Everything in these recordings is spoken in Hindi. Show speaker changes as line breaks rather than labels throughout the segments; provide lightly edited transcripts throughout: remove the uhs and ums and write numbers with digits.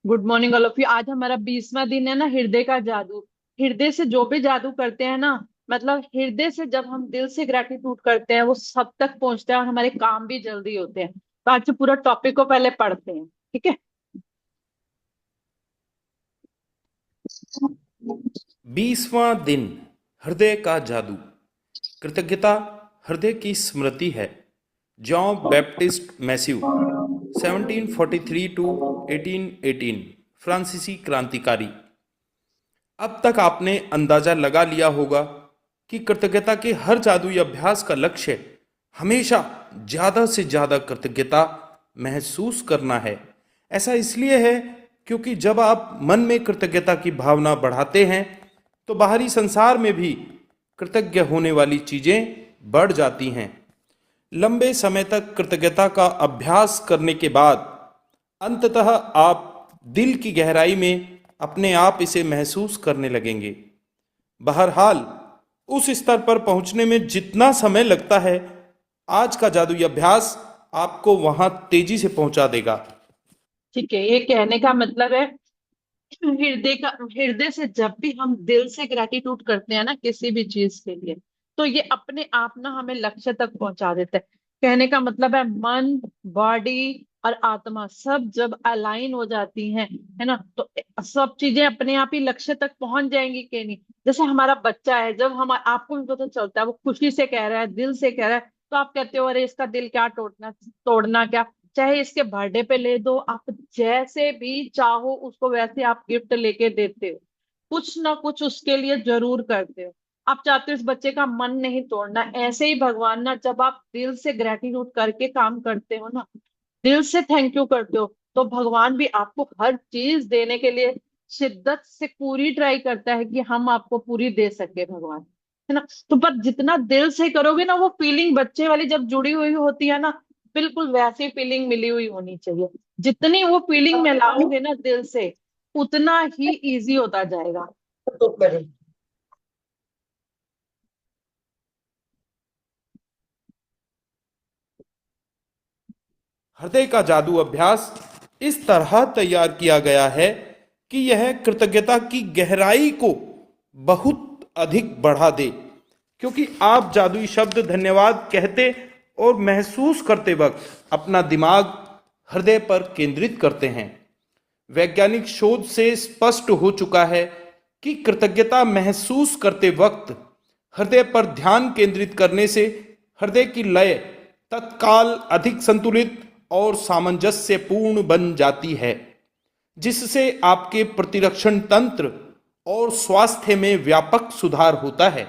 Good morning all of you. आज हमारा 20वां दिन है ना, हृदय का जादू। हृदय से जो भी जादू करते हैं ना, मतलब हृदय से जब हम दिल से ग्रेटिट्यूड करते हैं वो सब तक पहुंचते हैं और हमारे काम भी जल्दी होते हैं। तो आज से पूरा टॉपिक को पहले पढ़ते हैं, ठीक है।
20वां दिन। हृदय का जादू। कृतज्ञता हृदय की स्मृति है। जॉन बैप्टिस्ट मैस्यू 1743 टू 1818, फ्रांसीसी क्रांतिकारी। अब तक आपने अंदाजा लगा लिया होगा कि कृतज्ञता के हर जादुई अभ्यास का लक्ष्य हमेशा ज्यादा से ज्यादा कृतज्ञता महसूस करना है। ऐसा इसलिए है क्योंकि जब आप मन में कृतज्ञता की भावना बढ़ाते हैं तो बाहरी संसार में भी कृतज्ञ होने वाली चीजें बढ़ जाती हैं। लंबे समय तक कृतज्ञता का अभ्यास करने के बाद अंततः आप दिल की गहराई में अपने आप इसे महसूस करने लगेंगे। बहरहाल, उस स्तर पर पहुंचने में जितना समय लगता है, आज का जादुई अभ्यास आपको वहां तेजी से पहुंचा देगा।
ठीक है, ये कहने का मतलब है हृदय से जब भी हम दिल से ग्रेटिट्यूड करते हैं ना किसी भी चीज के लिए, तो ये अपने आप ना हमें लक्ष्य तक पहुंचा देता है। कहने का मतलब है मन, बॉडी और आत्मा सब जब अलाइन हो जाती हैं, है ना, तो सब चीजें अपने आप ही लक्ष्य तक पहुंच जाएंगी कि नहीं। जैसे हमारा बच्चा है, जब हम आपको भी पता चलता है वो खुशी से कह रहा है, दिल से कह रहा है, तो आप कहते हो अरे इसका दिल क्या तोड़ना तोड़ना क्या। चाहे इसके बर्थडे पे ले दो आप, जैसे भी चाहो उसको वैसे आप गिफ्ट लेके देते हो, कुछ ना कुछ उसके लिए जरूर करते हो। आप चाहते हो इस बच्चे का मन नहीं तोड़ना। ऐसे ही भगवान ना, जब आप दिल से ग्रेटिट्यूड करके काम करते हो ना, दिल से थैंक यू करते हो, तो भगवान भी आपको हर चीज देने के लिए शिद्दत से पूरी ट्राई करता है कि हम आपको पूरी दे सके भगवान, है ना। तो पर जितना दिल से करोगे ना, वो फीलिंग बच्चे वाली जब जुड़ी हुई होती है ना, बिल्कुल वैसी फीलिंग मिली हुई होनी चाहिए। जितनी वो फीलिंग में लाओगे ना दिल से, उतना ही इजी होता जाएगा।
हृदय का जादू अभ्यास इस तरह तैयार किया गया है कि यह कृतज्ञता की गहराई को बहुत अधिक बढ़ा दे। क्योंकि आप जादुई शब्द धन्यवाद कहते और महसूस करते वक्त अपना दिमाग हृदय पर केंद्रित करते हैं। वैज्ञानिक शोध से स्पष्ट हो चुका है कि कृतज्ञता महसूस करते वक्त हृदय पर ध्यान केंद्रित करने से हृदय की लय तत्काल अधिक संतुलित और सामंजस्यपूर्ण बन जाती है, जिससे आपके प्रतिरक्षण तंत्र और स्वास्थ्य में व्यापक सुधार होता है।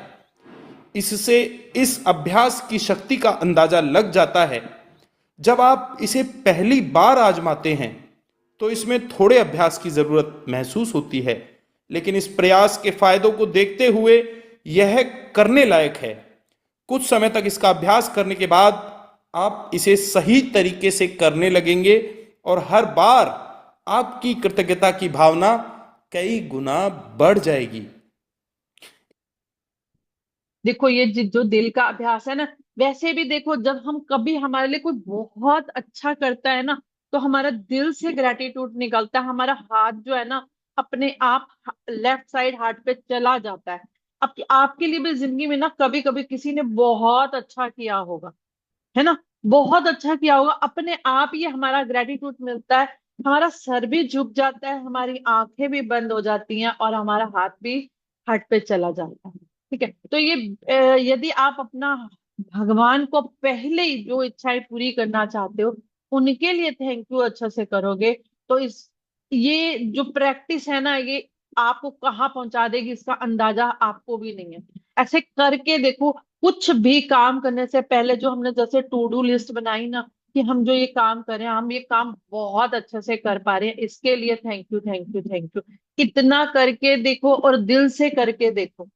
इससे इस अभ्यास की शक्ति का अंदाजा लग जाता है। जब आप इसे पहली बार आजमाते हैं तो इसमें थोड़े अभ्यास की जरूरत महसूस होती है, लेकिन इस प्रयास के फायदों को देखते हुए यह करने लायक है। कुछ समय तक इसका अभ्यास करने के बाद आप इसे सही तरीके से करने लगेंगे और हर बार आपकी कृतज्ञता की भावना कई गुना बढ़ जाएगी।
देखो ये जो दिल का अभ्यास है ना, वैसे भी देखो जब हम कभी हमारे लिए कोई बहुत अच्छा करता है ना, तो हमारा दिल से ग्रेटिट्यूड निकलता है, हमारा हाथ जो है ना अपने आप लेफ्ट साइड हार्ट पे चला जाता है। अब आपके लिए भी जिंदगी में ना कभी कभी किसी ने बहुत अच्छा किया होगा, है ना, बहुत अच्छा किया होगा, अपने आप ही हमारा ग्रेटिट्यूड मिलता है, हमारा सर भी झुक जाता है, हमारी आंखें भी बंद हो जाती हैं और हमारा हाथ भी हार्ट पे चला जाता है। ठीक है, तो ये यदि आप अपना भगवान को पहले ही जो इच्छाएं पूरी करना चाहते हो उनके लिए थैंक यू अच्छे से करोगे, तो इस ये जो प्रैक्टिस है ना, ये आपको कहाँ पहुंचा देगी इसका अंदाजा आपको भी नहीं है। ऐसे करके देखो, कुछ भी काम करने से पहले जो हमने जैसे टू डू लिस्ट बनाई ना, कि हम जो ये काम करें, हम ये काम बहुत अच्छे से कर पा रहे हैं, इसके लिए thank you thank you thank you, इतना करके देखो और दिल से करके देखो।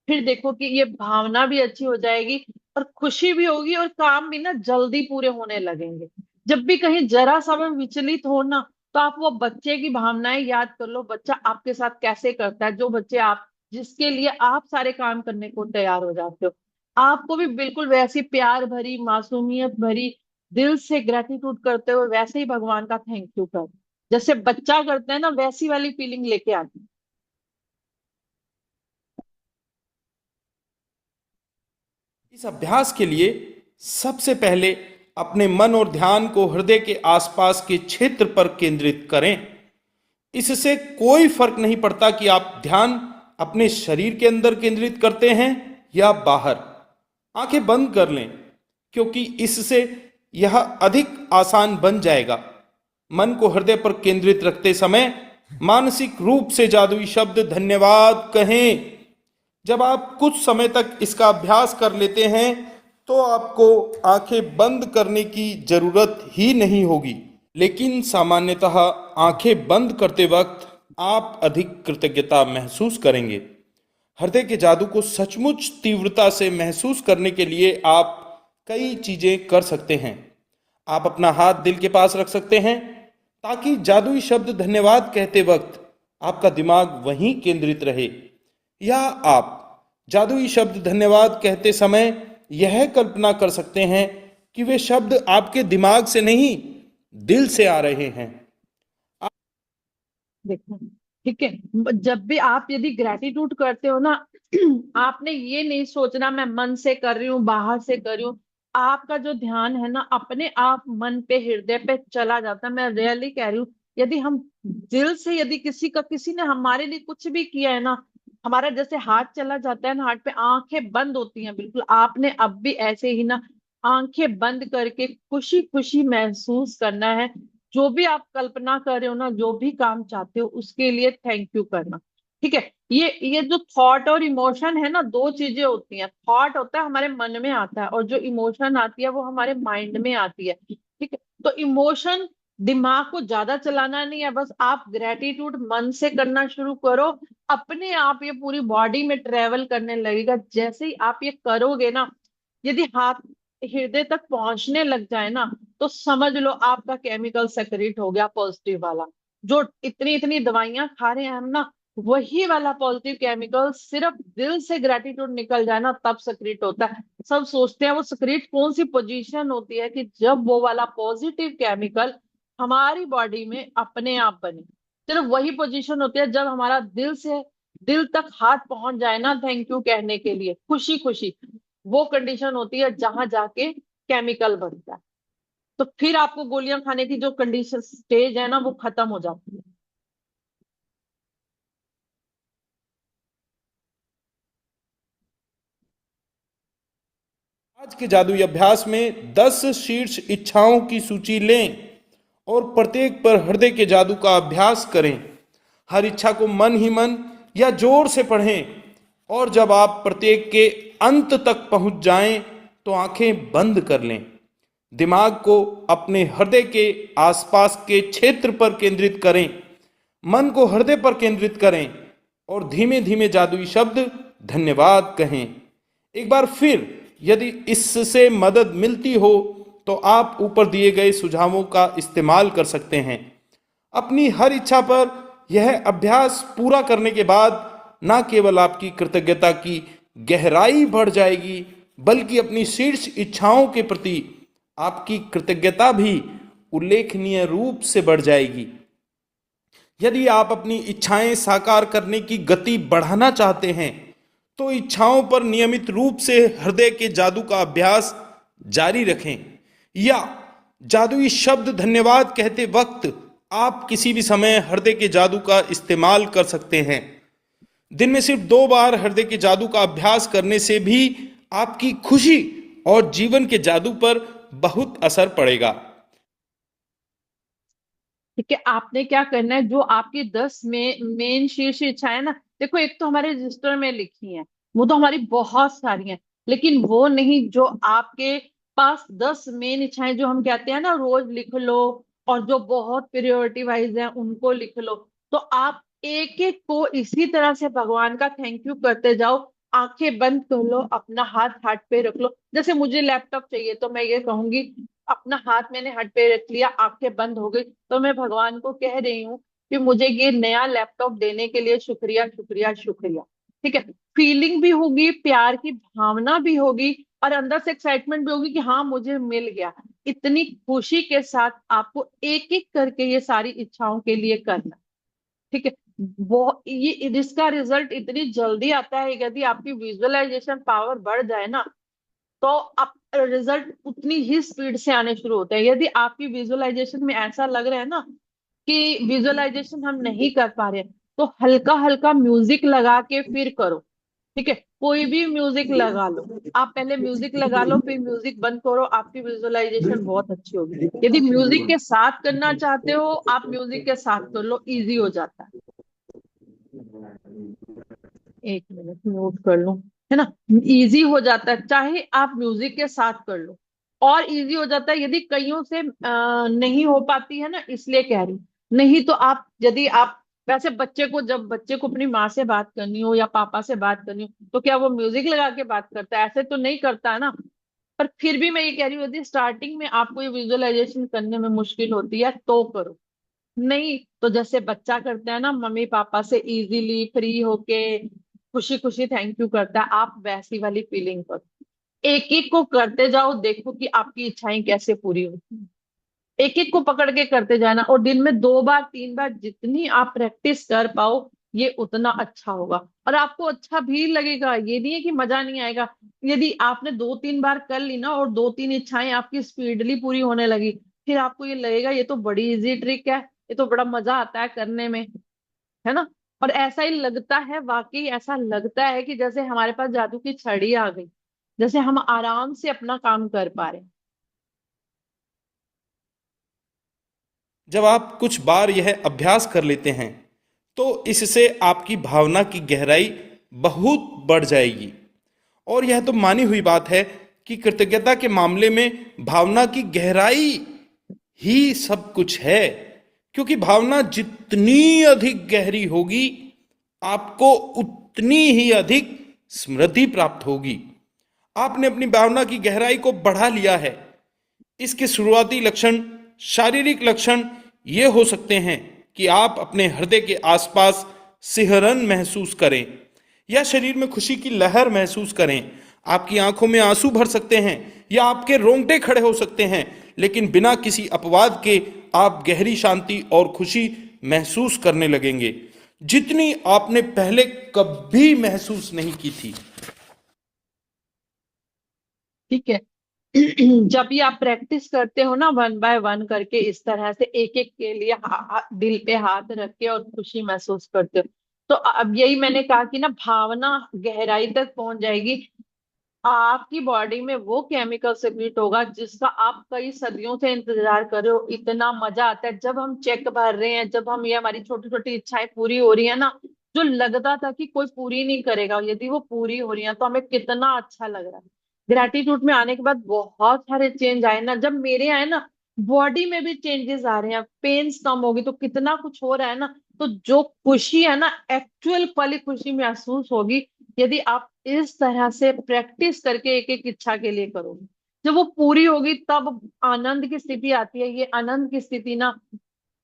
फिर देखो कि ये भावना भी अच्छी हो जाएगी और खुशी भी होगी और काम भी ना जल्दी पूरे होने लगेंगे। जब भी कहीं जरा सा भी विचलित हो ना, तो आप वो बच्चे की भावनाएं याद कर लो, बच्चा आपके साथ कैसे करता है, जो बच्चे आप जिसके लिए आप सारे काम करने को तैयार हो जाते हो, आपको भी बिल्कुल वैसी प्यार भरी, मासूमियत भरी, दिल से ग्रेटिट्यूड करते हुए वैसे ही भगवान का थैंक यू करो। जैसे बच्चा करते हैं ना, वैसी वाली फीलिंग लेके आती है।
इस अभ्यास के लिए सबसे पहले अपने मन और ध्यान को हृदय के आसपास के क्षेत्र पर केंद्रित करें। इससे कोई फर्क नहीं पड़ता कि आप ध्यान अपने शरीर के अंदर केंद्रित करते हैं या बाहर। आंखें बंद कर लें, क्योंकि इससे यह अधिक आसान बन जाएगा। मन को हृदय पर केंद्रित रखते समय मानसिक रूप से जादुई शब्द धन्यवाद कहें। जब आप कुछ समय तक इसका अभ्यास कर लेते हैं तो आपको आंखें बंद करने की जरूरत ही नहीं होगी। लेकिन सामान्यतः आंखें बंद करते वक्त आप अधिक कृतज्ञता महसूस करेंगे। हृदय के जादू को सचमुच तीव्रता से महसूस करने के लिए आप कई चीजें कर सकते हैं। आप अपना हाथ दिल के पास रख सकते हैं, ताकि जादुई शब्द धन्यवाद कहते वक्त आपका दिमाग वहीं केंद्रित रहे। या आप जादुई शब्द धन्यवाद कहते समय यह कल्पना कर सकते हैं कि वे शब्द आपके दिमाग से नहीं, दिल से आ रहे हैं।
देखो, ठीक है, जब भी आप यदि ग्रेटिट्यूड करते हो ना, आपने ये नहीं सोचना मैं मन से कर रही हूँ बाहर से कर रही हूँ। आपका जो ध्यान है ना, अपने आप मन पे हृदय पे चला जाता है। मैं रियली कह रही हूँ, यदि हम दिल से, यदि किसी ने हमारे लिए कुछ भी किया है ना, हमारा जैसे हाथ चला जाता है ना, हाथ पे आंखें बंद होती हैं बिल्कुल। आपने अब भी ऐसे ही ना आंखें बंद करके खुशी खुशी महसूस करना है। जो भी आप कल्पना कर रहे हो ना, जो भी काम चाहते हो, उसके लिए थैंक यू करना। ठीक है। ये जो थॉट और इमोशन है ना, दो चीजें होती हैं। थॉट होता है हमारे मन में आता है, और जो इमोशन आती है वो हमारे माइंड में आती है। ठीक है। तो इमोशन, दिमाग को ज्यादा चलाना नहीं है, बस आप ग्रेटिट्यूड मन से करना शुरू करो। अपने आप ये पूरी बॉडी में ट्रेवल करने लगेगा। जैसे ही आप ये करोगे ना, यदि हाथ हृदय तक पहुंचने लग जाए ना, तो समझ लो आपका केमिकल सेक्रेट हो गया पॉजिटिव वाला। जो इतनी इतनी दवाइयां खा रहे हैं हम ना, वही वाला पॉजिटिव केमिकल सिर्फ दिल से ग्रेटिट्यूड निकल जाए ना, तब सेक्रेट होता है। सब सोचते हैं वो सेक्रेट कौन सी पोजीशन होती है, कि जब वो वाला पॉजिटिव केमिकल हमारी बॉडी में अपने आप बने। सिर्फ वही पोजीशन होती है जब हमारा दिल तक हाथ पहुंच जाए ना, थैंक यू कहने के लिए, खुशी खुशी। वो कंडीशन होती है जहां जाके केमिकल बनता है। तो फिर आपको गोलियां खाने की जो कंडीशन स्टेज है ना, वो खत्म हो जाती है।
आज के जादुई अभ्यास में 10 शीर्ष इच्छाओं की सूची लें और प्रत्येक पर हृदय के जादू का अभ्यास करें। हर इच्छा को मन ही मन या जोर से पढ़ें, और जब आप प्रत्येक के अंत तक पहुंच जाएं तो आंखें बंद कर लें। दिमाग को अपने हृदय के आसपास के क्षेत्र पर केंद्रित करें। मन को हृदय पर केंद्रित करें और धीमे धीमे जादुई शब्द धन्यवाद कहें। एक बार फिर, यदि इससे मदद मिलती हो तो आप ऊपर दिए गए सुझावों का इस्तेमाल कर सकते हैं। अपनी हर इच्छा पर यह अभ्यास पूरा करने के बाद न केवल आपकी कृतज्ञता की गहराई बढ़ जाएगी, बल्कि अपनी शीर्ष इच्छाओं के प्रति आपकी कृतज्ञता भी उल्लेखनीय रूप से बढ़ जाएगी। यदि आप अपनी इच्छाएं साकार करने की गति बढ़ाना चाहते हैं तो इच्छाओं पर नियमित रूप से हृदय के जादू का अभ्यास जारी रखें। या जादुई शब्द धन्यवाद कहते वक्त आप किसी भी समय हृदय के जादू का इस्तेमाल कर सकते हैं। दिन में सिर्फ 2 बार हृदय के जादू का अभ्यास करने से भी आपकी खुशी और जीवन के जादू पर बहुत असर पड़ेगा।
ठीक है। आपने क्या करना है, जो आपकी 10 मेन शीर्ष इच्छाएं ना, देखो एक तो हमारे रजिस्टर में लिखी हैं, वो तो हमारी बहुत सारी हैं। लेकिन वो नहीं, जो आपके पास 10 मेन इच्छाएं, जो हम कहते हैं ना रोज लिख लो, और जो बहुत प्रायोरिटी वाइज है उनको लिख लो। तो आप एक एक को इसी तरह से भगवान का थैंक यू करते जाओ। आंखें बंद कर लो, अपना हाथ हाथ पे रख लो। जैसे मुझे लैपटॉप चाहिए, तो मैं ये कहूंगी, अपना हाथ मैंने हाथ पे रख लिया, आंखें बंद हो गई, तो मैं भगवान को कह रही हूँ कि मुझे ये नया लैपटॉप देने के लिए शुक्रिया शुक्रिया शुक्रिया। ठीक है, फीलिंग भी होगी, प्यार की भावना भी होगी, और अंदर से एक्साइटमेंट भी होगी कि हाँ मुझे मिल गया। इतनी खुशी के साथ आपको एक एक करके ये सारी इच्छाओं के लिए करना। ठीक है, वो ये इसका रिजल्ट इतनी जल्दी आता है, यदि आपकी विजुअलाइजेशन पावर बढ़ जाए ना, तो आप रिजल्ट उतनी ही स्पीड से आने शुरू होते हैं। यदि आपकी विजुअलाइजेशन में ऐसा लग रहा है ना कि विजुअलाइजेशन हम नहीं कर पा रहे हैं, तो हल्का हल्का म्यूजिक लगा के फिर करो। ठीक है, कोई भी म्यूजिक लगा लो, आप पहले म्यूजिक लगा लो फिर म्यूजिक बंद करो, आपकी विजुअलाइजेशन बहुत अच्छी होगी। यदि म्यूजिक के साथ करना चाहते हो, आप म्यूजिक के साथ कर लो, इजी हो जाता है। एक मिनट नोट कर लूं, है ना। इजी हो जाता है, चाहे आप म्यूजिक के साथ कर लो, और इजी हो जाता है यदि कईयों से नहीं हो पाती है ना, इसलिए कह रही हूं। नहीं तो आप, यदि आप वैसे बच्चे को, जब बच्चे को अपनी माँ से बात करनी हो या पापा से बात करनी हो, तो क्या वो म्यूजिक लगा के बात करता है? ऐसे तो नहीं करता है ना। पर फिर भी मैं ये कह रही हूँ, यदि स्टार्टिंग में आपको ये विजुअलाइजेशन करने में मुश्किल होती है तो करो। नहीं तो जैसे बच्चा करता है ना, मम्मी पापा से इजीली फ्री होके खुशी खुशी थैंक यू करता है, आप वैसी वाली फीलिंग करो। एक एक को करते जाओ, देखो कि आपकी इच्छाएं कैसे पूरी होती हैं। एक एक को पकड़ के करते जाना, और दिन में 2 बार 3 बार जितनी आप प्रैक्टिस कर पाओ, ये उतना अच्छा होगा। और आपको अच्छा भी लगेगा, ये नहीं है कि मजा नहीं आएगा। यदि आपने 2 3 बार कर ली ना, और 2 3 इच्छाएं आपकी स्पीडली पूरी होने लगी, फिर आपको ये लगेगा ये तो बड़ी इजी ट्रिक है, ये तो बड़ा मजा आता है करने में, है ना। और ऐसा ही लगता है, वाकई ऐसा लगता है कि जैसे हमारे पास जादू की छड़ी आ गई, जैसे हम आराम से अपना काम कर पा रहे हैं।
जब आप कुछ बार यह अभ्यास कर लेते हैं तो इससे आपकी भावना की गहराई बहुत बढ़ जाएगी। और यह तो मानी हुई बात है कि कृतज्ञता के मामले में भावना की गहराई ही सब कुछ है। क्योंकि भावना जितनी अधिक गहरी होगी, आपको उतनी ही अधिक स्मृति प्राप्त होगी। आपने अपनी भावना की गहराई को बढ़ा लिया है। इसके शुरुआती लक्षण, शारीरिक लक्षण ये हो सकते हैं कि आप अपने हृदय के आसपास सिहरन महसूस करें, या शरीर में खुशी की लहर महसूस करें। आपकी आंखों में आंसू भर सकते हैं, या आपके रोंगटे खड़े हो सकते हैं, लेकिन बिना किसी अपवाद के आप गहरी शांति और खुशी महसूस करने लगेंगे, जितनी आपने पहले कभी महसूस नहीं की थी।
ठीक है। जब भी आप प्रैक्टिस करते हो ना, 1 बाय 1 करके, इस तरह से एक एक के लिए दिल पे हाथ रख के और खुशी महसूस करते हो, तो अब यही मैंने कहा कि ना भावना गहराई तक पहुंच जाएगी। आपकी बॉडी में वो केमिकल सिक्रेट होगा जिसका आप कई सदियों से इंतजार कर रहे हो। इतना मजा आता है जब हम चेक भर रहे हैं, जब हम, ये हमारी छोटी छोटी इच्छाएं पूरी हो रही है ना, जो लगता था कि कोई पूरी नहीं करेगा, यदि वो पूरी हो रही है तो हमें कितना अच्छा लग रहा है। ग्रेटिट्यूड में आने के बाद बहुत सारे चेंज आए ना, जब मेरे आए ना, बॉडी में भी चेंजेस आ रहे हैं, पेन्स कम होगी, तो कितना कुछ हो रहा है ना। तो जो खुशी है ना, एक्चुअल वाली खुशी महसूस होगी यदि आप इस तरह से प्रैक्टिस करके एक एक इच्छा के लिए करोगे। जब वो पूरी होगी तब आनंद की स्थिति आती है। ये आनंद की स्थिति ना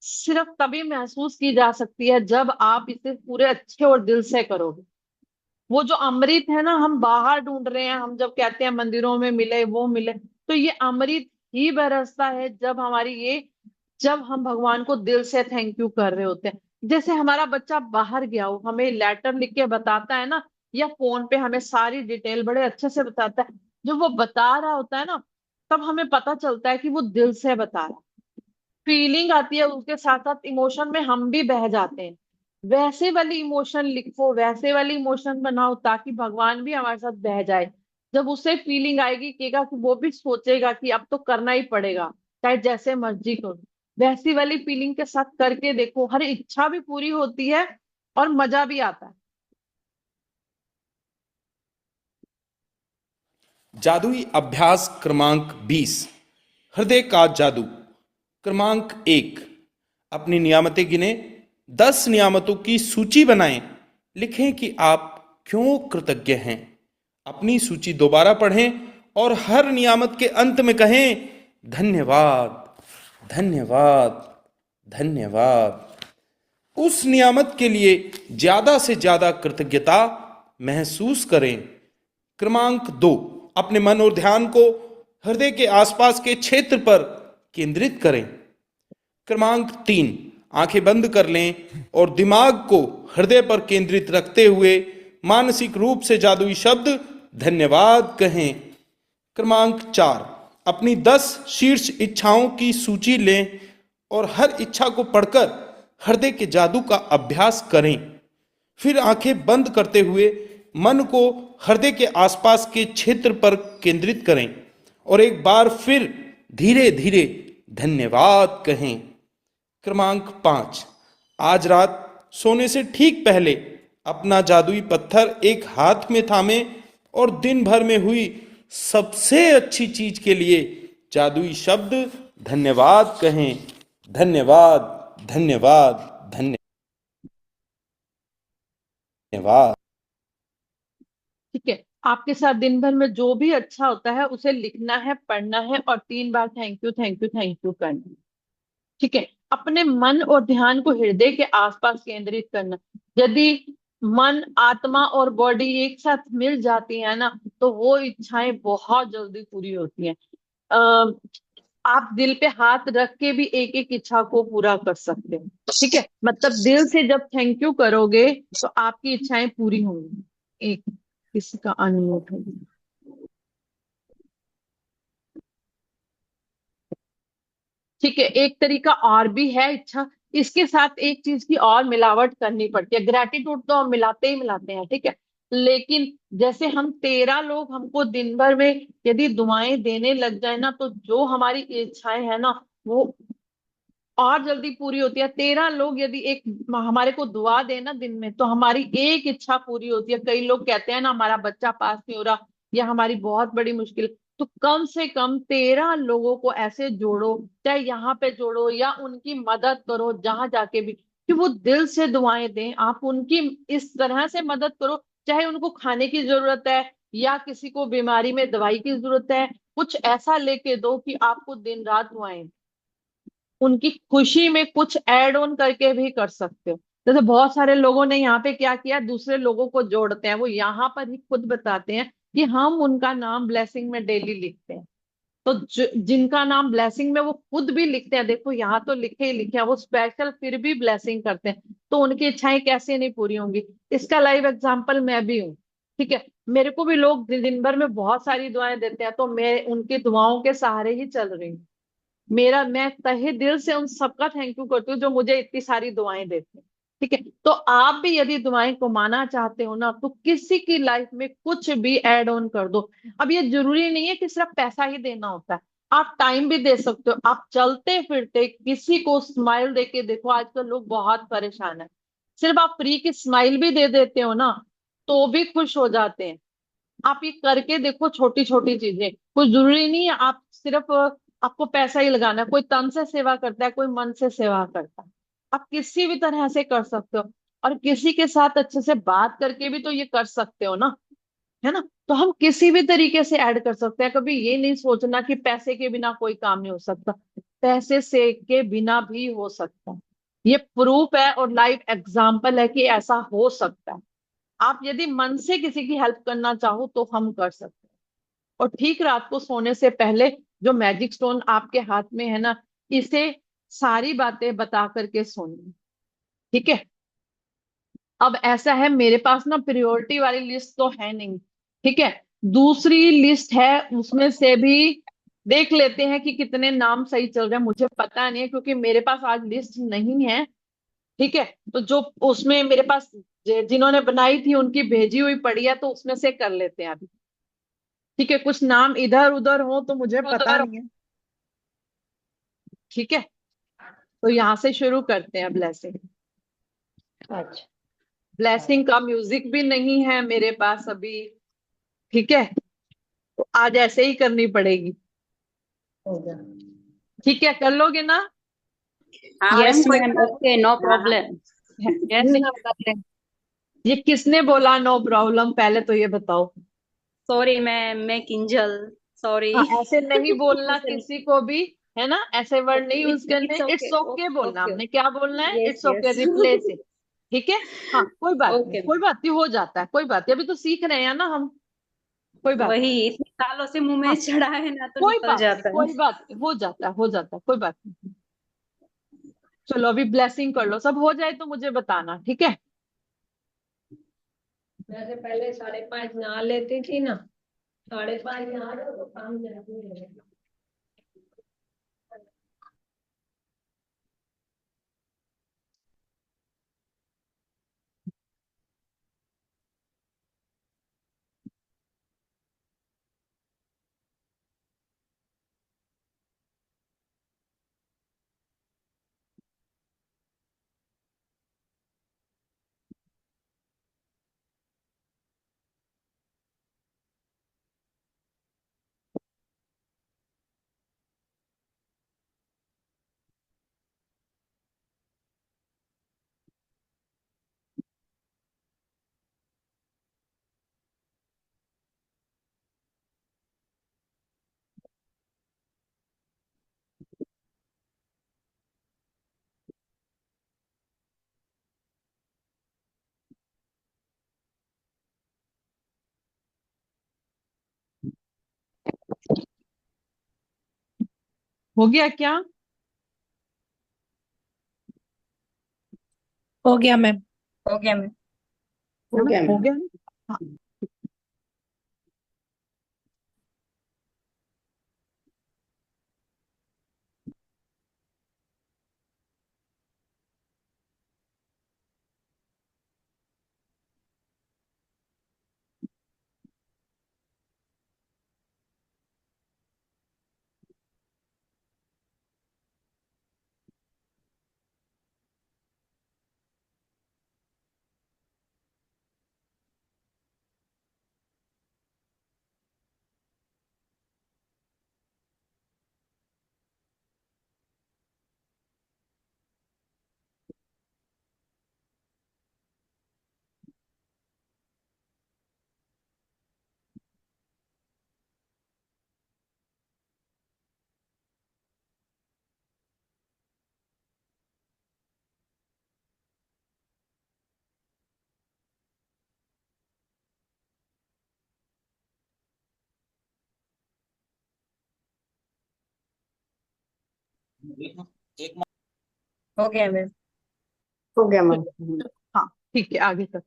सिर्फ तभी महसूस की जा सकती है जब आप इसे पूरे अच्छे और दिल से करोगे। वो जो अमृत है ना, हम बाहर ढूंढ रहे हैं, हम जब कहते हैं मंदिरों में मिले वो मिले, तो ये अमृत ही बरसता है जब हम भगवान को दिल से थैंक यू कर रहे होते हैं। जैसे हमारा बच्चा बाहर गया हो, हमें लेटर लिख के बताता है ना, या फोन पे हमें सारी डिटेल बड़े अच्छे से बताता है, जब वो बता रहा होता है ना, तब हमें पता चलता है कि वो दिल से बता रहा है। फीलिंग आती है, उसके साथ साथ इमोशन में हम भी बह जाते हैं। वैसे वाली इमोशन लिखो, वैसे वाली इमोशन बनाओ, ताकि भगवान भी हमारे साथ बह जाए। जब उसे फीलिंग आएगी, केगा कि वो भी सोचेगा कि अब तो करना ही पड़ेगा, चाहे जैसे मर्जी करो। वैसी वाली फीलिंग के साथ करके देखो, हर इच्छा भी पूरी होती है और मजा भी आता है।
जादुई अभ्यास क्रमांक 20, हृदय का जादू। क्रमांक 1, अपनी नियामतें गिने। 10 नियामतों की सूची बनाएं। लिखें कि आप क्यों कृतज्ञ हैं। अपनी सूची दोबारा पढ़ें और हर नियामत के अंत में कहें, धन्यवाद, धन्यवाद, धन्यवाद। उस नियामत के लिए ज्यादा से ज्यादा कृतज्ञता महसूस करें। क्रमांक 2, अपने मन और ध्यान को हृदय के आसपास के क्षेत्र पर केंद्रित करें। क्रमांक 3, आंखें बंद कर लें और दिमाग को हृदय पर केंद्रित रखते हुए मानसिक रूप से जादुई शब्द धन्यवाद कहें। क्रमांक 4, अपनी 10 शीर्ष इच्छाओं की सूची लें और हर इच्छा को पढ़कर हृदय के जादू का अभ्यास करें। फिर आंखें बंद करते हुए मन को हृदय के आसपास के क्षेत्र पर केंद्रित करें और एक बार फिर धीरे धीरे धन्यवाद कहें। क्रमांक 5, आज रात सोने से ठीक पहले अपना जादुई पत्थर एक हाथ में थामे और दिन भर में हुई सबसे अच्छी चीज के लिए जादुई शब्द धन्यवाद कहें। धन्यवाद, धन्यवाद, धन्यवाद।
ठीक है, आपके साथ दिन भर में जो भी अच्छा होता है उसे लिखना है, पढ़ना है और 3 बार thank you thank you thank you करना है। ठीक है, अपने मन और ध्यान को हृदय के आसपास केंद्रित करना। यदि मन, आत्मा और बॉडी एक साथ मिल जाती है ना, तो वो इच्छाएं बहुत जल्दी पूरी होती हैं। आप दिल पे हाथ रख के भी एक एक इच्छा को पूरा कर सकते हैं। ठीक है, मतलब दिल से जब थैंक यू करोगे तो आपकी इच्छाएं पूरी होंगी। एक किसी का अनम्यूट हो गया। ठीक है, एक तरीका और भी है इच्छा, इसके साथ एक चीज की और मिलावट करनी पड़ती है। ग्रेटिट्यूड तो हम मिलाते ही मिलाते हैं, ठीक है, लेकिन जैसे हम 13 लोग हमको दिन भर में यदि दुआएं देने लग जाए ना, तो जो हमारी इच्छाएं है ना वो और जल्दी पूरी होती है। 13 लोग यदि एक हमारे को दुआ देना दिन में, तो हमारी एक इच्छा पूरी होती है। कई लोग कहते हैं ना हमारा बच्चा पास नहीं हो रहा या हमारी बहुत बड़ी मुश्किल, तो कम से कम 13 लोगों को ऐसे जोड़ो, चाहे यहाँ पे जोड़ो या उनकी मदद करो जहां जाके भी, कि वो दिल से दुआएं दें। आप उनकी इस तरह से मदद करो, चाहे उनको खाने की जरूरत है या किसी को बीमारी में दवाई की जरूरत है, कुछ ऐसा लेके दो कि आपको दिन रात दुआएं। उनकी खुशी में कुछ ऐड ऑन करके भी कर सकते हो। जैसे बहुत सारे लोगों ने यहाँ पे क्या किया, दूसरे लोगों को जोड़ते हैं। वो यहाँ पर ही खुद बताते हैं कि हम उनका नाम ब्लेसिंग में डेली लिखते हैं। तो जिनका नाम ब्लेसिंग में वो खुद भी लिखते हैं, देखो यहाँ तो लिखे ही लिखे हैं, वो स्पेशल फिर भी ब्लेसिंग करते हैं, तो उनकी इच्छाएं कैसे नहीं पूरी होंगी। इसका लाइव एग्जाम्पल मैं भी हूँ। ठीक है, मेरे को भी लोग दिन भर में बहुत सारी दुआएं देते हैं, तो मैं उनकी दुआओं के सहारे ही चल रही हूँ। मैं तहे दिल से उन सबका थैंक यू करती हूँ जो मुझे इतनी सारी दुआएं देते हैं। ठीक है, तो आप भी यदि दुआएं कमाना चाहते हो ना, तो किसी की लाइफ में कुछ भी ऐड ऑन कर दो। अब ये जरूरी नहीं है कि सिर्फ पैसा ही देना होता है, आप टाइम भी दे सकते हो। आप चलते फिरते किसी को स्माइल दे के देखो, आजकल लोग बहुत परेशान है, सिर्फ आप फ्री की स्माइल भी दे देते हो ना, तो भी खुश हो जाते हैं। आप ये करके देखो, छोटी छोटी चीजें, कोई जरूरी नहीं है आप सिर्फ आपको पैसा ही लगाना है। कोई तन से सेवा करता है, कोई मन से सेवा करता है, आप किसी भी तरह से कर सकते हो। और किसी के साथ अच्छे से बात करके भी तो ये कर सकते हो ना, है ना। तो हम किसी भी तरीके से ऐड कर सकते हैं। कभी ये नहीं सोचना कि पैसे के बिना कोई काम नहीं हो सकता, पैसे से के बिना भी हो सकता है। ये प्रूफ है और लाइव एग्जाम्पल है कि ऐसा हो सकता है। आप यदि मन से किसी की हेल्प करना चाहो तो हम कर सकते हैं। और ठीक रात को सोने से पहले जो मैजिक स्टोन आपके हाथ में है ना, इसे सारी बातें बता करके सोनी। ठीक है, अब ऐसा है, मेरे पास ना प्रायोरिटी वाली लिस्ट तो है नहीं। ठीक है, दूसरी लिस्ट है, उसमें से भी देख लेते हैं कि कितने नाम सही चल रहे हैं। मुझे पता नहीं है क्योंकि मेरे पास आज लिस्ट नहीं है। ठीक है, तो जो उसमें मेरे पास जिन्होंने बनाई थी उनकी भेजी हुई पड़ी है, तो उसमें से कर लेते हैं अभी। ठीक है, कुछ नाम इधर उधर हो तो मुझे पता नहीं है। ठीक है, तो यहाँ से शुरू करते हैं ब्लेसिंग। अच्छा, ब्लेसिंग का म्यूजिक भी नहीं है मेरे पास अभी। ठीक है, तो आज ऐसे ही करनी पड़ेगी। ठीक है, कर लोगे ना।
यस
कोई
ma'am, okay, no problem.
Yes ma'am कर लें। ये किसने बोला नो प्रॉब्लम, पहले तो ये बताओ।
सॉरी मैम, मैं किंजल, सॉरी।
हाँ, ऐसे नहीं बोलना किसी को भी, है ना, ऐसे वर्ड नहीं यूज करने।
इट्स
इट्स
ओके,
ओके बोलना,
ओके,
हमने क्या बोलना है,
yes
it's okay,
yes.
Replace it. ठीक है। हाँ कोई बात नहीं,
ओके
कोई
मैम।
बात नहीं, हो जाता है, कोई बात नहीं, अभी तो सीख रहे हैं ना हम। कोई बात
वही
नहीं।
इतने सालों से मुंह में
हाँ
चढ़ा है ना, तो
कोई
निकल
बात नहीं,
जाता है।
कोई बात नहीं, हो जाता है, हो जाता है, कोई बात नहीं। चलो अभी ब्लेसिंग कर लो, सब हो जाए तो मुझे बताना, ठीक है।
वैसे पहले 5:30 नहा लेती थी ना, 5:30 नहा लो तो काम जल्दी हो जाएगा।
हो गया क्या?
हो गया मैम।
हो गया मैम।
है
हो
ना,
गया
हो
मैम।
गया ना? हाँ।
हो गया मैम।
हो गया मैम।
चलो, हाँ ठीक है, आगे कर।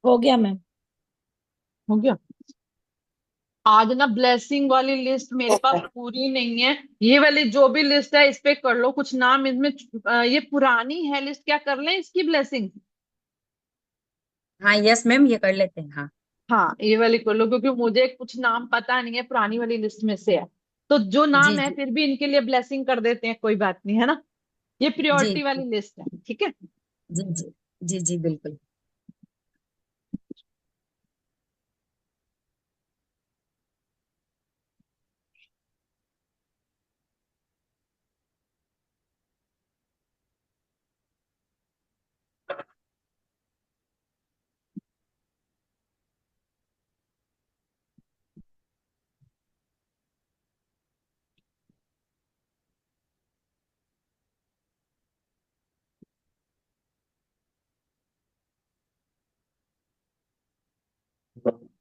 हो गया मैम।
हो गया। आज ना ब्लेसिंग वाली लिस्ट मेरे पास पूरी नहीं है। ये वाली जो भी लिस्ट है इस पे कर लो कुछ नाम इसमें। ये पुरानी है लिस्ट, क्या कर लें इसकी ब्लेसिंग?
हाँ यस मैम, ये कर लेते हैं, हाँ।
हाँ ये वाली कर लो, क्योंकि मुझे कुछ नाम पता नहीं है, पुरानी वाली लिस्ट में से है। तो जो
जी
नाम है
जी।
फिर भी इनके लिए ब्लेसिंग कर देते हैं, कोई बात नहीं, है ना। ये
जी
प्रियोरिटी वाली लिस्ट है, ठीक है।
जी जी। जी जी बिल्कुल।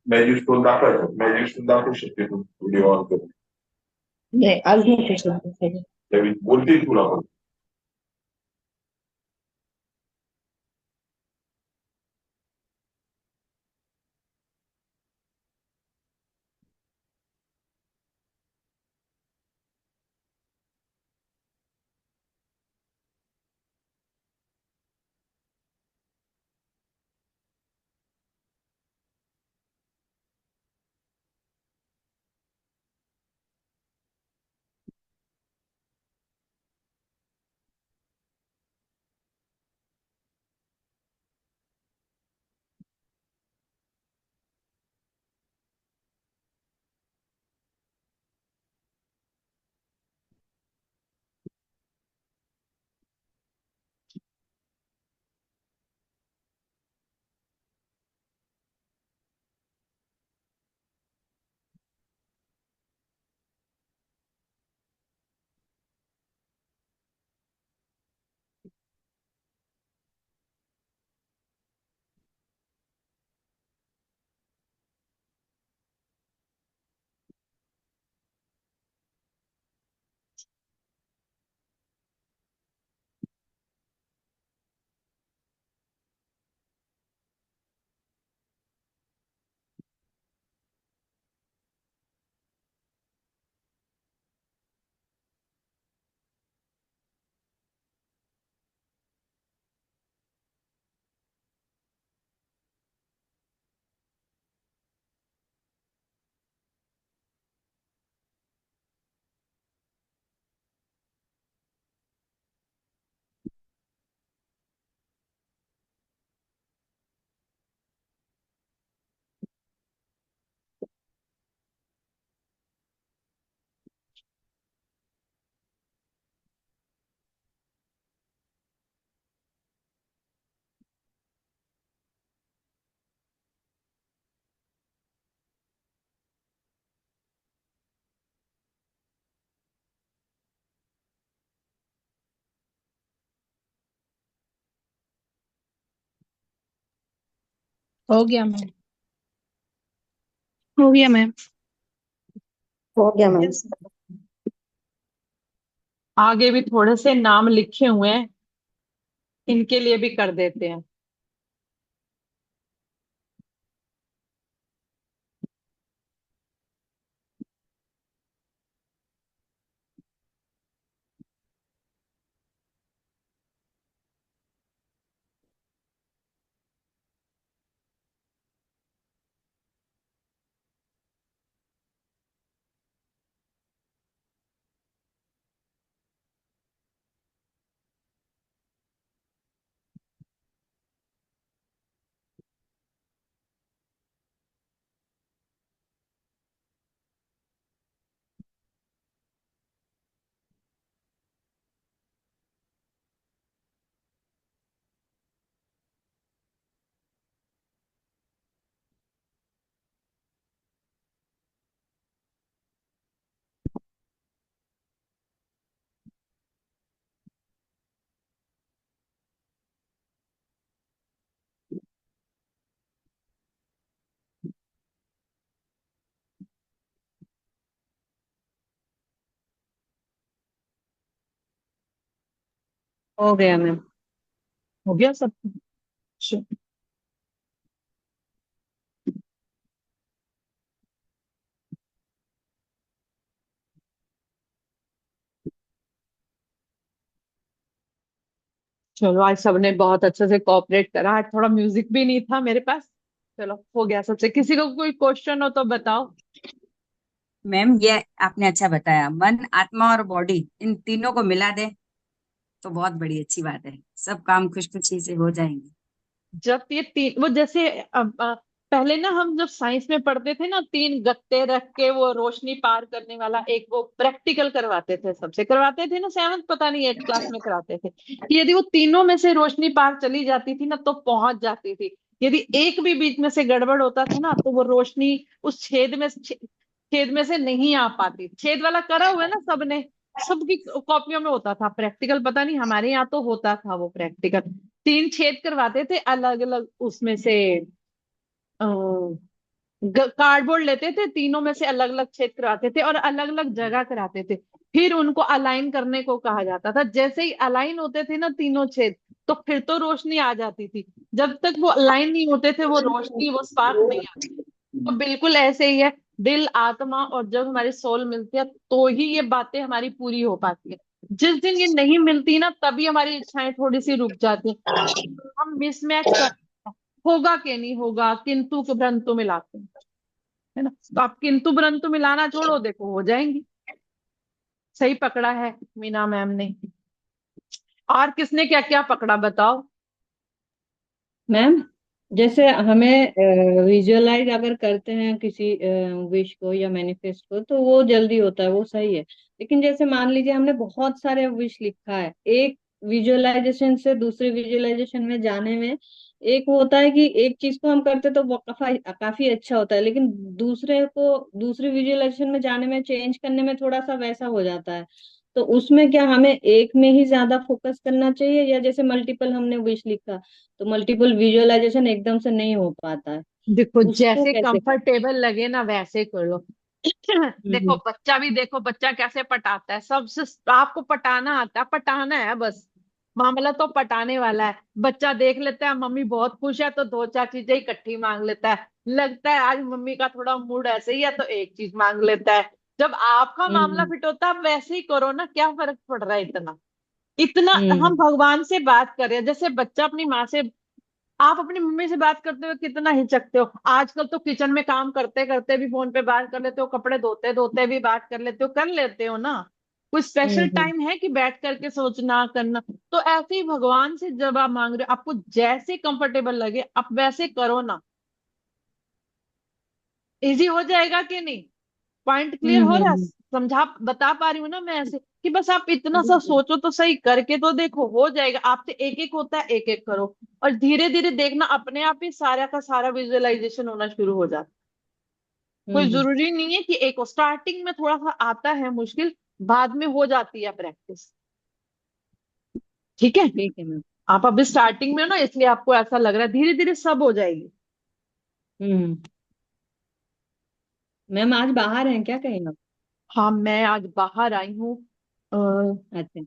मॅजिस्ट्रोन दाखवू शकते तू व्हिडिओ ऑन करून
नाही आज नाही शकत.
त्यावेळी बोलतील तुला पण
हो गया मैम। हो गया मैम।
हो गया मैम।
Yes. आगे भी थोड़े से नाम लिखे हुए हैं, इनके लिए भी कर देते हैं।
हो गया मैम।
हो गया सब? चलो चलो, आज सबने बहुत अच्छे से कोऑपरेट करा। आज थोड़ा म्यूजिक भी नहीं था मेरे पास। चलो, हो गया सबसे। किसी को कोई क्वेश्चन हो तो बताओ।
मैम ये आपने अच्छा बताया, मन आत्मा और बॉडी इन तीनों को मिला दे तो बहुत बड़ी अच्छी बात है, सब काम खुश खुशी से हो जाएंगे।
जब ये तीन वो जैसे पहले ना हम जब साइंस में पढ़ते थे ना, तीन गत्ते रख के वो रोशनी पार करने वाला एक वो प्रैक्टिकल करवाते थे, सबसे करवाते थे ना, सेवन्थ पता नहीं 8th क्लास में कराते थे कि यदि वो तीनों में से रोशनी पार चली जाती थी ना तो पहुंच जाती थी। यदि एक भी बीच में से गड़बड़ होता था ना तो वो रोशनी उस छेद में से नहीं आ पाती। छेद वाला करा हुआ है ना सबने, सबकी कॉपियों में होता था प्रैक्टिकल। पता नहीं हमारे यहाँ तो होता था वो प्रैक्टिकल। 3 छेद करवाते थे अलग अलग उसमें से। कार्डबोर्ड लेते थे, तीनों में से अलग अलग छेद कराते थे और अलग अलग जगह कराते थे। फिर उनको अलाइन करने को कहा जाता था। जैसे ही अलाइन होते थे ना तीनों छेद, तो फिर तो रोशनी आ जाती थी। जब तक वो अलाइन नहीं होते थे वो रोशनी, वो स्पार्क नहीं आती। तो बिल्कुल ऐसे ही है। दिल, आत्मा और जब हमारी सोल मिलती है तो ही ये बातें हमारी पूरी हो पाती है। जिस दिन ये नहीं मिलती ना तभी हमारी इच्छाएं थोड़ी सी रुक जाती हैं। हम मिसमैच कर, होगा कि नहीं होगा, किंतु के परंतु मिलाते हैं, है ना। तो आप किंतु परंतु मिलाना छोड़ो, देखो हो जाएंगी। सही पकड़ा है मीना मैम ने। और किसने क्या क्या पकड़ा बताओ।
मैम जैसे हमें विजुअलाइज अगर करते हैं किसी विश को या मैनिफेस्ट को तो वो जल्दी होता है, वो सही है। लेकिन जैसे मान लीजिए हमने बहुत सारे विश लिखा है, एक विजुअलाइजेशन से दूसरे विजुअलाइजेशन में जाने में एक होता है कि एक चीज को हम करते तो वो काफी काफी अच्छा होता है, लेकिन दूसरे को दूसरे विजुअलाइजेशन में जाने में चेंज करने में थोड़ा सा वैसा हो जाता है। तो उसमें क्या हमें एक में ही ज्यादा फोकस करना चाहिए, या जैसे मल्टीपल हमने विश लिखा तो मल्टीपल विजुअलाइजेशन एकदम से नहीं हो पाता है,
देखो
उसको
जैसे
कैसे करें?
कंफर्टेबल लगे ना वैसे कर लो। देखो
हम्म।
बच्चा भी, देखो बच्चा कैसे पटाता है। सबसे आपको पटाना आता है, पटाना है बस। मामला तो पटाने वाला है। बच्चा देख लेता है मम्मी बहुत खुश है तो 2-4 चीजें इकट्ठी मांग लेता है। लगता है आज मम्मी का थोड़ा मूड ऐसे ही है तो एक चीज मांग लेता है। जब आपका मामला
हम्म।
फिट होता है आप वैसे ही करो ना, क्या फर्क पड़ रहा है इतना। इतना हम
हम्म।
भगवान से बात कर रहे हैं। जैसे बच्चा अपनी माँ से, आप अपनी मम्मी से बात करते हुए कितना हिचकते हो। आजकल तो किचन में काम करते करते भी फोन पे बात कर लेते हो, कपड़े धोते धोते भी बात कर लेते हो, कर लेते हो ना। कोई स्पेशल
हम्म।
टाइम है कि बैठ करके सोचना करना। तो ऐसे ही भगवान से जब आप मांग रहे हो, आपको जैसे कंफर्टेबल लगे आप वैसे करो ना। इजी हो जाएगा कि नहीं? पॉइंट क्लियर
हम्म।
हो रहा है?
हम्म।
समझा बता पा रही हूँ ना मैं ऐसे कि बस आप इतना सा
हम्म।
सोचो तो सही, करके तो देखो हो जाएगा आपसे। एक एक होता है, एक एक करो। और धीरे धीरे देखना अपने आप ही सारा का सारा विजुअलाइजेशन होना शुरू हो जाता है। कोई
हम्म।
जरूरी नहीं है कि एक स्टार्टिंग में थोड़ा सा आता है मुश्किल, बाद में हो जाती है प्रैक्टिस। ठीक है।
ठीक है मैम।
आप अभी स्टार्टिंग में हो ना, इसलिए आपको ऐसा लग रहा है, धीरे धीरे सब हो जाएगी।
हम्म। मैम आज बाहर हैं क्या कहीं आप?
हाँ, मैं आज बाहर आई हूँ।
अच्छा।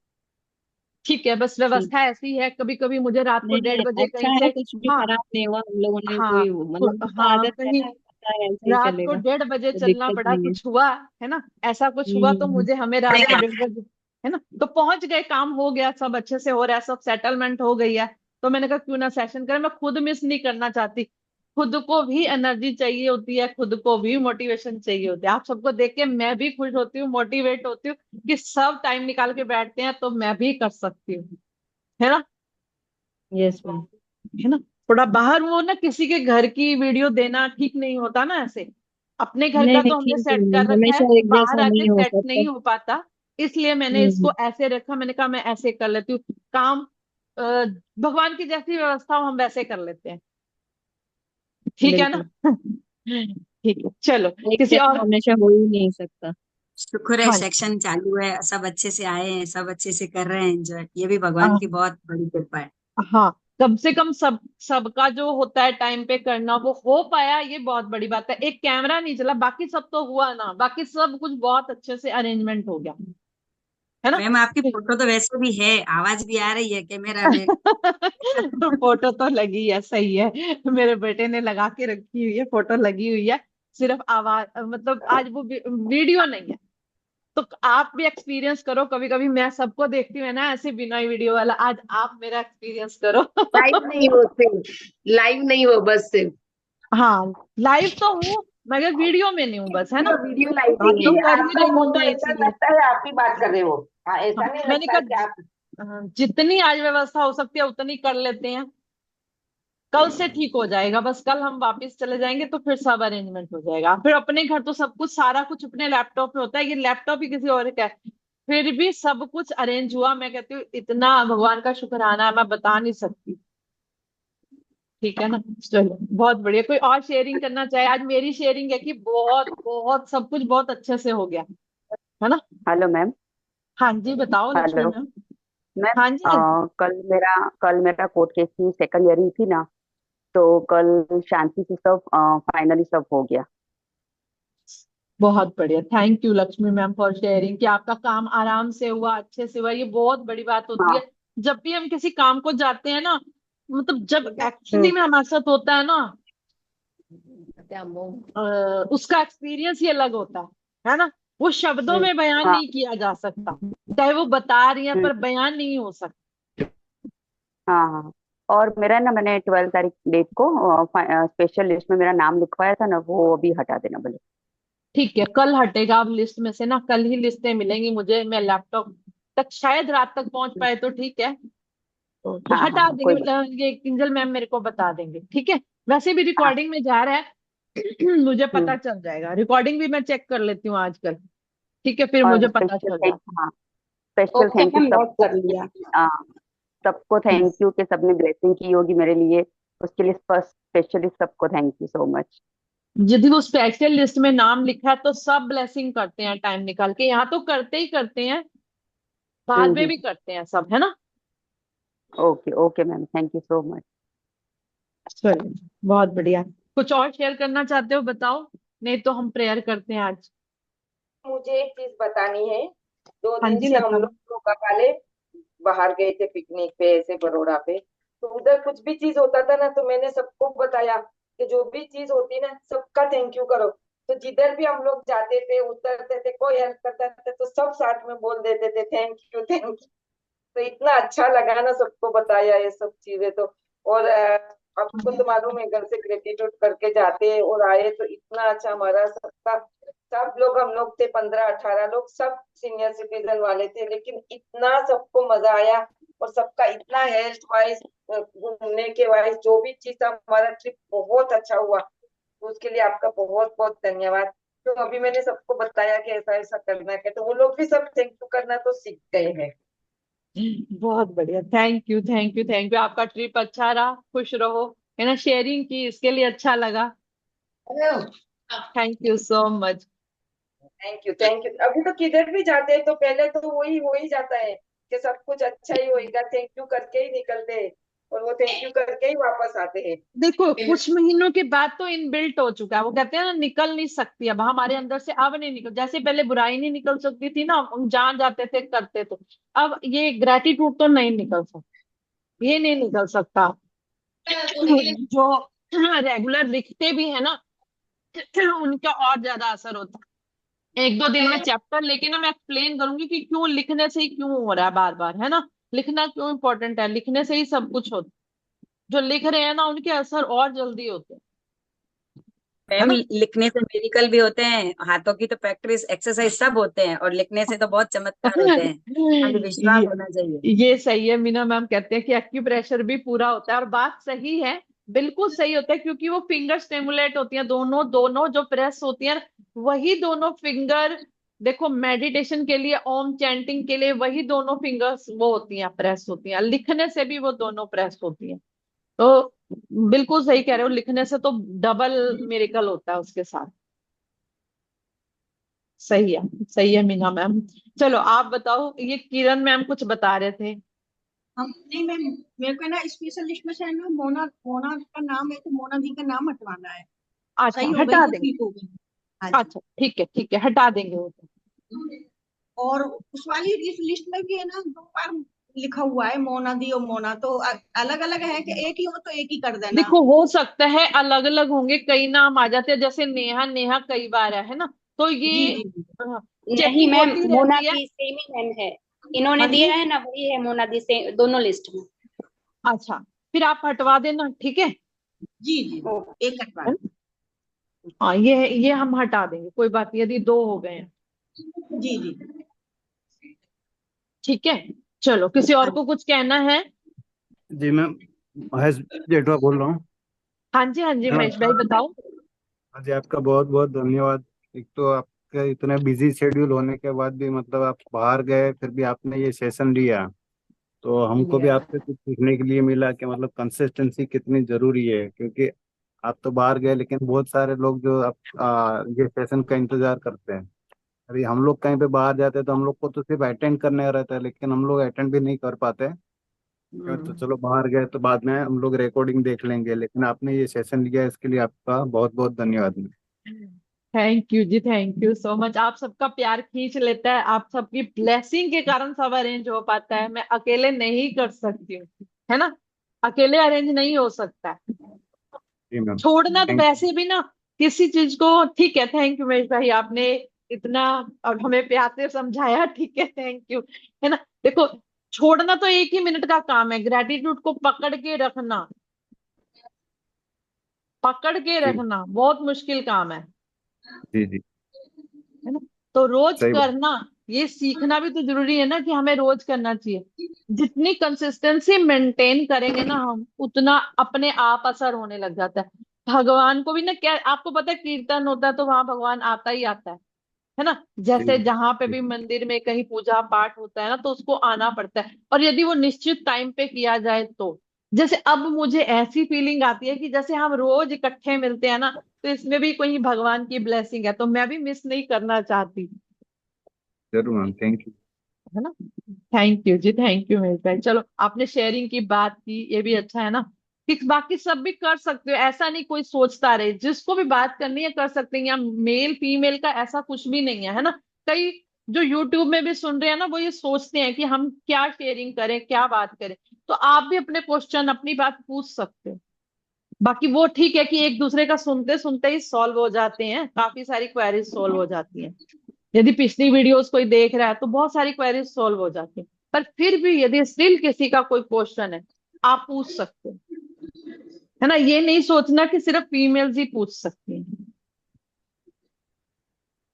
ठीक है, बस
ठीक।
व्यवस्था ऐसी है, कभी कभी मुझे रात को
नहीं नहीं,
1:30 बजे
अच्छा
कहीं
है,
से।
कुछ भी
हाँ।
खराब नहीं हुआ, हम लोगों ने
हाँ।
कोई मतलब वो तो
हाँ,
आदत है
कहीं
ना, पता है ऐसे ही
रात को
चलेगा,
1:30 बजे
तो
चलना
दिक्कत
पड़ा,
नहीं है।
कुछ हुआ है ना, ऐसा कुछ हुआ तो
हम्म।
मुझे हमें रात को 1:30 बजे, है ना, तो पहुंच गए, काम हो गया, सब अच्छे से हो रहा है, सब सेटलमेंट हो गई है। तो मैंने कहा क्यों ना सेशन करें, मैं खुद मिस नहीं करना चाहती। खुद को भी एनर्जी चाहिए होती है, खुद को भी मोटिवेशन चाहिए होती है। आप सबको देख के मैं भी खुश होती हूँ, मोटिवेट होती हूँ कि सब टाइम निकाल के बैठते हैं, तो मैं भी कर सकती हूँ, है ना।
Yes ma'am.
है ना। थोड़ा बाहर वो ना, किसी के घर की वीडियो देना ठीक नहीं होता ना ऐसे। अपने घर
नहीं
का
नहीं,
तो हमने
ठीक है
सेट कर
मैम,
रखा है,
हमेशा एक
बाहर
जैसा
आके
नहीं हो
सेट
सकता।
नहीं हो पाता। इसलिए मैंने
हम्म।
इसको ऐसे रखा, मैंने कहा मैं ऐसे कर लेती हूँ काम। भगवान की जैसी व्यवस्था हो हम वैसे कर लेते हैं। ठीक है ना।
बिल्कुल।
ठीक है, चलो
एक
किसी
जैसा
और।
हमेशा हो ही नहीं सकता।
शुक्र है
हाँ।
सेक्शन चालू है, सब अच्छे से आए हैं, सब अच्छे से कर रहे हैं एंजॉय, ये भी
आ,
भगवान की बहुत बड़ी कृपा है।
हाँ, कम से कम सबका जो होता है टाइम पे करना वो हो पाया, ये बहुत बड़ी बात है। एक कैमरा नहीं चला, बाकी सब तो हुआ ना, बाकी सब कुछ बहुत अच्छे से अरेंजमेंट हो गया, है ना।
मैम आपकी फोटो तो वैसे भी है, आवाज भी आ रही है कैमरा में।
फोटो तो लगी है, सही है, मेरे बेटे ने लगा के रखी हुई है, फोटो लगी हुई है। सिर्फ आवाज, मतलब आज वो वीडियो नहीं है। तो आप भी एक्सपीरियंस करो, कभी कभी मैं सबको देखती हूँ ना ऐसे बिना वीडियो वाला, आज आप मेरा एक्सपीरियंस करो।
लाइव नहीं हो, सिर्फ लाइव नहीं हो, बस सिर्फ
हाँ, लाइव तो हूँ मगर वीडियो में नहीं हूँ, बस, है ना।
वीडियो वीडियो लाइव
बात
नहीं
तो
है,
कर ही
आपका
रही हूँ
फोटो
मैं
ऐसा
इसीलिए।
लगता है आप ही बात कर रहे हो। हाँ,
हाँ,
ऐसा नहीं
मैंने
लगता
कहा
कि आप।
जितनी आज व्यवस्था हो सकती है उतनी कर लेते हैं। कल से ठीक हो जाएगा, बस कल हम वापस चले जाएंगे तो फिर सब अरेंजमेंट हो जाएगा। फिर अपने घर तो सब कुछ, सारा कुछ अपने लैपटॉप में होता है, ये लैपटॉप ही किसी और का है। फिर भी सब कुछ अरेंज हुआ, मैं कहती हूँ इतना भगवान का शुक्राना है, मैं बता नहीं सकती। ठीक है ना। चलो बहुत बढ़िया, कोई और शेयरिंग करना चाहे। आज मेरी शेयरिंग है कि बहुत बहुत सब कुछ बहुत अच्छे से हो गया, है ना।
Hello ma'am.
हाँ जी, बताओ लक्ष्मी
हेलो
मैम।
मैम।
हाँ जी, हाँ जी।
कल मेरा कोर्ट केस की सेकंड हियरिंग थी ना, तो कल शांति से सब फाइनली सब हो गया।
बहुत बढ़िया, thank you Lakshmi ma'am for sharing कि आपका काम आराम से हुआ, अच्छे से हुआ, ये बहुत बड़ी बात होती
हाँ।
है। जब भी हम किसी काम को जाते हैं ना, मतलब जब
हम्म।
एक्चुअली में हमारे साथ होता है ना, उसका एक्सपीरियंस ही अलग होता है ना। वो शब्दों में बयान
हाँ।
नहीं किया जा सकता, चाहे वो बता रही है
हम्म।
पर बयान नहीं हो सकता।
हाँ हाँ। और मेरा ना, मैंने 12 तारीख डेट को स्पेशल लिस्ट में मेरा नाम लिखवाया था ना, वो अभी हटा देना बोले।
ठीक है, कल हटेगा अब लिस्ट में से ना, कल ही लिस्टें मिलेंगी मुझे, मैं लैपटॉप तक शायद रात तक पहुंच पाए तो ठीक है। तो
हाँ हाँ
हटा
हाँ,
देंगे,
कोई बात।
मतलब ये किंजल मैम मेरे को बता देंगे, ठीक है। वैसे भी
हाँ।
रिकॉर्डिंग में जा रहा है। मुझे पता
हम्म।
चल जाएगा, रिकॉर्डिंग भी मैं चेक कर लेती हूँ आजकल। ठीक है, फिर मुझे
और
पता
स्पेशल
चल
थैंक,
जाता
हाँ, special
okay
thank you
ma'am, note
सबको।
कर लिया।
हाँ, सबको
है।
थैंक यू कि सबने ब्लेसिंग की होगी मेरे लिए। उसके लिए फर्स्ट स्पेशली सबको थैंक यू सो मच।
यदि वो स्पेशल लिस्ट में नाम लिखा है तो सब ब्लेसिंग करते हैं टाइम निकाल के, यहाँ तो करते ही करते हैं, बाद में
हम्म।
भी करते हैं सब, है ना।
Okay okay ma'am, thank you so much.
चलिए, बहुत बढ़िया। कुछ और शेयर करना चाहते हो बताओ, नहीं तो हम प्रेयर करते हैं आज।
मुझे एक चीज बतानी है। दो
हाँ
दिन
जी
से हम
लता
लोग
मैम।
लोग वाले बाहर गए थे पिकनिक पे, ऐसे बड़ोड़ा पे। तो उधर कुछ भी चीज होता था ना, तो मैंने सबको बताया कि जो भी चीज होती ना, सबका थैंक यू करो। तो जिधर भी हम लोग जाते थे, उतरते थे, कोई हेल्प करता था तो सब साथ में बोल देते थे थैंक यू थैंक यू। तो इतना अच्छा लगा ना सबको बताया ये सब चीजें तो। और आपको तो मालूम है, घर से ग्रेटिट्यूड करके जाते हैं और आए तो इतना अच्छा हमारा सबका। सब लोग, हम लोग थे 15-18 लोग, सब सीनियर सिटीजन वाले थे, लेकिन इतना सबको मजा आया। और सबका इतना हेल्थ वाइज, घूमने के वाइज, जो भी चीज था, हमारा ट्रिप बहुत अच्छा हुआ। तो उसके लिए आपका बहुत बहुत धन्यवाद। तो अभी मैंने सबको बताया कि ऐसा ऐसा करना है, तो वो लोग भी सब थैंक यू करना तो सीख गए हैं।
बहुत बढ़िया, thank you thank you thank you, आपका ट्रिप अच्छा रहा, खुश रहो, है ना, शेयरिंग की इसके लिए अच्छा लगा। Thank you so much.
Thank you thank you. अभी तो किधर भी जाते हैं तो पहले तो वही हो ही जाता है कि सब कुछ अच्छा ही होएगा, थैंक यू करके ही निकलते हैं। और वो थैंक यू करके ही वापस आते हैं।
देखो कुछ महीनों के बाद तो इनबिल्ट हो चुका है, वो कहते हैं ना निकल नहीं सकती अब हमारे अंदर से, अब नहीं निकल, जैसे पहले बुराई नहीं निकल सकती थी ना, हम जहाँ जाते थे करते तो, अब ये ग्रेटिट्यूड तो नहीं निकल सकता, ये नहीं निकल सकता। जो रेगुलर लिखते भी है ना उनका और ज्यादा असर होता है। एक दो दिन में चैप्टर लेके ना मैं एक्सप्लेन करूंगी कि क्यों लिखने से ही क्यों हो रहा है बार बार, है ना, लिखना क्यों इंपॉर्टेंट है, लिखने से ही सब कुछ होता है। जो लिख रहे हैं ना उनके असर और जल्दी होते हैं, है
मैम
ना।
लिखने से मेडिकल भी होते हैं, हाथों की तो प्रैक्टिस एक्सरसाइज सब होते हैं, और लिखने से तो बहुत चमत्कार होते हैं। खाली विश्वास
ये
होना चाहिए।
ये सही है, मीना मैम कहते हैं कि एक्यूप्रेशर भी पूरा होता है, और बात सही है, बिल्कुल सही होता है, क्योंकि वो फिंगर स्टिमुलेट होती हैं, दोनों दोनों जो प्रेस होती हैं, वही दोनों फिंगर, देखो मेडिटेशन के लिए, ओम चैंटिंग के लिए वही दोनों फिंगर्स वो होती हैं, प्रेस होती हैं, लिखने से भी वो दोनों प्रेस होती हैं। तो बिल्कुल सही कह रहे हो, लिखने से तो डबल मिरेकल होता है उसके साथ। सही है, सही है मीना मैम। चलो आप बताओ, ये किरण मैम कुछ बता रहे थे।
हम नहीं मैम, मेरे को ना स्पेशल लिस्ट में से है ना मोना, मोना का नाम है तो मोना दी का नाम हटवाना है।
अच्छा
सही हो गई
हटा
वो,
देंगे।
ठीक हो गई। हाँ जी।
अच्छा ठीक है हटा देंगे वो तो।
और उस वाली इस लिस्ट में भी है ना 2 बार लिखा हुआ है मोना दी और मोना, तो अलग अलग है कि एक ही हो तो एक ही कर देना।
देखो हो सकता है अलग अलग होंगे, कई नाम आ जाते हैं, जैसे नेहा, नेहा कई बार है ना, तो
जी
ये
जी जी।
नहीं
चेकिंग
मैम,
होती
मोना
रहती है।
दी सेम ही मैम है, इन्होंने
हाँ जी।
दिया है ना वही है मोना दी से, दोनों लिस्ट में।
अच्छा फिर आप हटवा देना, ठीक है।
जी जी
ओ,
एक हटवा।
है ना? हाँ ये हम हटा देंगे, कोई बात नहीं, यदि दो हो गए हैं।
जी जी।
ठीक है, चलो किसी और
हाँ
को कुछ कहना है।
जी मैम, महेश जेठवा बोल रहा हूँ।
हाँ जी
मैम
महेश भाई बताओ।
हाँ जी, आपका बहुत बहुत धन्यवाद। एक तो आपका इतना बिजी शेड्यूल होने के बाद भी मतलब आप बाहर गए फिर भी आपने ये सेशन लिया, तो हमको भी आपसे कुछ सीखने के लिए मिला कि मतलब कंसिस्टेंसी कितनी जरूरी है। क्योंकि आप तो बाहर गए लेकिन बहुत सारे लोग जो आप ये सेशन का इंतजार करते हैं। अभी हम लोग कहीं पे बाहर जाते हैं तो हम लोग को तो सिर्फ अटेंड करने का रहता है, लेकिन हम लोग अटेंड भी नहीं कर पाते। तो चलो बाहर गए तो बाद में हम लोग रिकॉर्डिंग देख लेंगे, लेकिन आपने ये सेशन लिया इसके लिए आपका बहुत बहुत धन्यवाद।
थैंक यू जी, थैंक यू सो मच। आप सबका प्यार खींच लेता है, आप सबकी ब्लेसिंग के कारण सब अरेंज हो पाता है, मैं अकेले नहीं कर सकती हूँ, है ना, अकेले अरेंज नहीं हो सकता है।
जी मैम,
छोड़ना तो
थैंक
वैसे भी ना किसी चीज को, ठीक है, थैंक यू महेश भाई, आपने इतना और हमें प्यार से समझाया, ठीक है, थैंक यू। है ना, देखो छोड़ना तो एक ही मिनट का काम है, ग्रेटिट्यूड को पकड़ के रखना, पकड़ के
यू।
रखना बहुत मुश्किल काम
जी जी,
है ना। तो रोज
सही बात।
करना, ये सीखना भी तो जरूरी है ना कि हमें रोज करना चाहिए। जितनी कंसिस्टेंसी मेंटेन करेंगे ना हम, उतना अपने आप असर होने लग जाता है। भगवान को भी ना, क्या आपको पता है, कीर्तन होता है तो वहां भगवान आता ही आता है ना।
जी
जैसे जहां पे
जी
भी मंदिर में कहीं पूजा पाठ होता है ना, तो उसको आना पड़ता है, और यदि वो निश्चित टाइम पे किया जाए तो, जैसे अब मुझे ऐसी फीलिंग आती है कि जैसे हम रोज इकट्ठे मिलते हैं ना, तो इसमें भी कोई भगवान की ब्लेसिंग है, तो मैं भी मिस नहीं करना चाहती,
जरूर मैम, थैंक यू।
है ना। थैंक यू जी, थैंक यू मेरे भाई। चलो आपने शेयरिंग की बात की, ये भी अच्छा है ना, कि बाकी सब भी कर सकते हो, ऐसा नहीं कोई सोचता रहे, जिसको भी बात करनी है कर सकते हैं, या मेल फीमेल का ऐसा कुछ भी नहीं है ना। कई जो यूट्यूब में भी सुन रहे हैं ना, वो ये सोचते हैं कि हम क्या शेयरिंग करें, क्या बात करें, तो आप भी अपने क्वेश्चन, अपनी बात पूछ सकते हो। बाकी वो ठीक है कि एक दूसरे का सुनते सुनते ही सॉल्व हो जाते हैं, काफी सारी क्वेरीज सॉल्व हो जाती हैं। यदि पिछली वीडियोस कोई देख रहा है तो बहुत सारी क्वेरीज सॉल्व हो जाती हैं, पर फिर भी यदि स्टिल किसी का कोई क्वेश्चन है, आप पूछ सकते हो, है ना, ये नहीं सोचना कि सिर्फ फीमेल्स ही पूछ सकती हैं।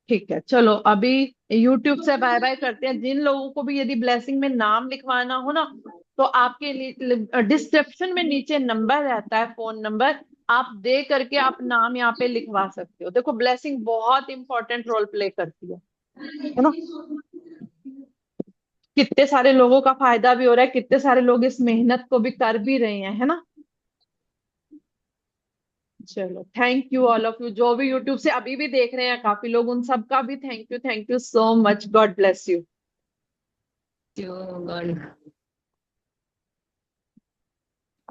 ठीक है, चलो अभी यूट्यूब से बाय बाय करते हैं। जिन लोगों को भी यदि ब्लेसिंग में नाम लिखवाना हो ना, तो आपके डिस्क्रिप्शन में नीचे नंबर रहता है, फोन नंबर, आप दे करके आप नाम यहाँ पे लिखवा सकते हो। देखो ब्लेसिंग बहुत इंपॉर्टेंट रोल प्ले करती है ना। कितने सारे लोगों का फायदा भी हो रहा है, कितने सारे लोग इस मेहनत को भी कर भी रहे हैं, है ना। चलो thank you all of you, जो भी यूट्यूब से अभी भी देख रहे हैं काफी लोग, उन सबका भी thank you so much, God bless you.
God